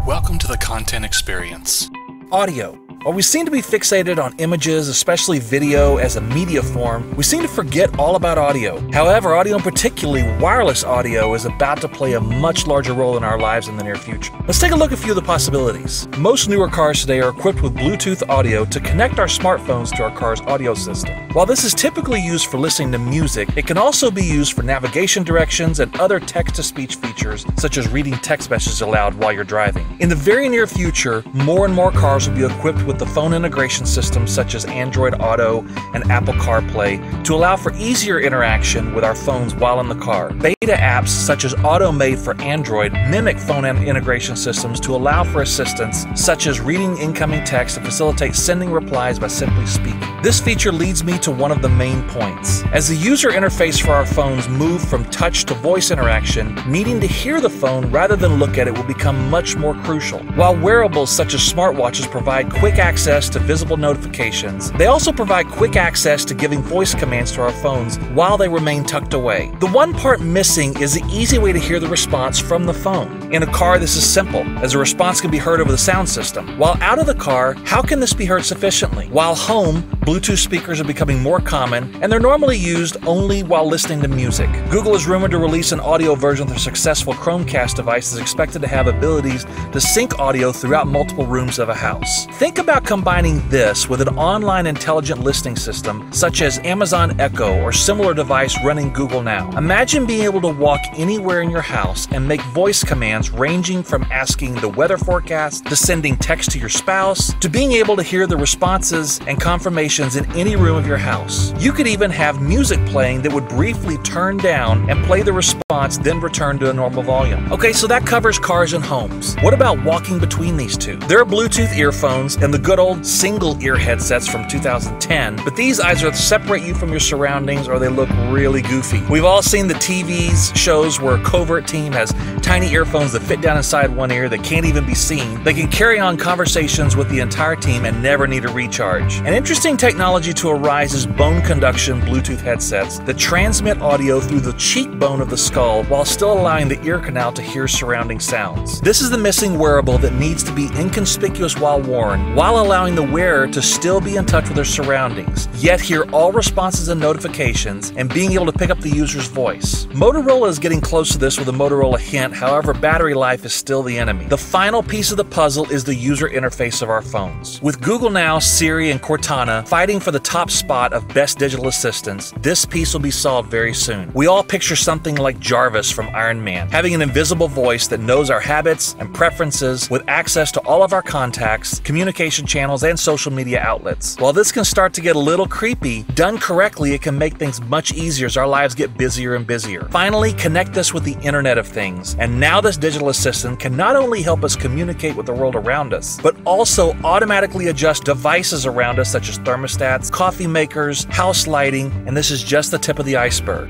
Welcome to the content experience. Audio. While we seem to be fixated on images, especially video as a media form, we seem to forget all about audio. However, audio, and particularly wireless audio, is about to play a much larger role in our lives in the near future. Let's take a look at a few of the possibilities. Most newer cars today are equipped with Bluetooth audio to connect our smartphones to our car's audio system. While this is typically used for listening to music, it can also be used for navigation directions and other text-to-speech features, such as reading text messages aloud while you're driving. In the very near future, more and more cars will be equipped with the phone integration systems such as Android Auto and Apple CarPlay to allow for easier interaction with our phones while in the car. Beta apps such as AutoMade for Android mimic phone integration systems to allow for assistance such as reading incoming text and facilitate sending replies by simply speaking. This feature leads me to one of the main points. As the user interface for our phones move from touch to voice interaction, needing to hear the phone rather than look at it will become much more crucial. While wearables such as smartwatches provide quick access to visible notifications, they also provide quick access to giving voice commands to our phones while they remain tucked away. The one part missing is the easy way to hear the response from the phone. In a car, this is simple, as a response can be heard over the sound system. While out of the car, how can this be heard sufficiently? While home, Bluetooth speakers are becoming more common, and they're normally used only while listening to music. Google is rumored to release an audio version of their successful Chromecast device that's expected to have abilities to sync audio throughout multiple rooms of a house. Think about combining this with an online intelligent listening system such as Amazon Echo or similar device running Google Now. Imagine being able to walk anywhere in your house and make voice commands ranging from asking the weather forecast to sending text to your spouse to being able to hear the responses and confirmations in any room of your house. You could even have music playing that would briefly turn down and play the response, then return to a normal volume. Okay, so that covers cars and homes. What about walking between these two? There are Bluetooth earphones and the good old single ear headsets from 2010, but these either separate you from your surroundings or they look really goofy. We've all seen the TV's shows where a covert team has tiny earphones that fit down inside one ear that can't even be seen. They can carry on conversations with the entire team and never need a recharge. An interesting technology to arise is bone conduction Bluetooth headsets that transmit audio through the cheekbone of the skull while still allowing the ear canal to hear surrounding sounds. This is the missing wearable that needs to be inconspicuous while worn, while allowing the wearer to still be in touch with their surroundings, yet hear all responses and notifications and being able to pick up the user's voice. Motorola is getting close to this with the Motorola Hint, however battery life is still the enemy. The final piece of the puzzle is the user interface of our phones. With Google Now, Siri, and Cortana fighting for the top spot of best digital assistants, this piece will be solved very soon. We all picture something like Jarvis from Iron Man, having an invisible voice that knows our habits and preferences with access to all of our contacts, communication channels, and social media outlets. While this can start to get a little creepy, done correctly, it can make things much easier as our lives get busier and busier. Finally, connect us with the Internet of Things, and now this digital assistant can not only help us communicate with the world around us, but also automatically adjust devices around us such as thermostats, coffee makers, house lighting, and this is just the tip of the iceberg.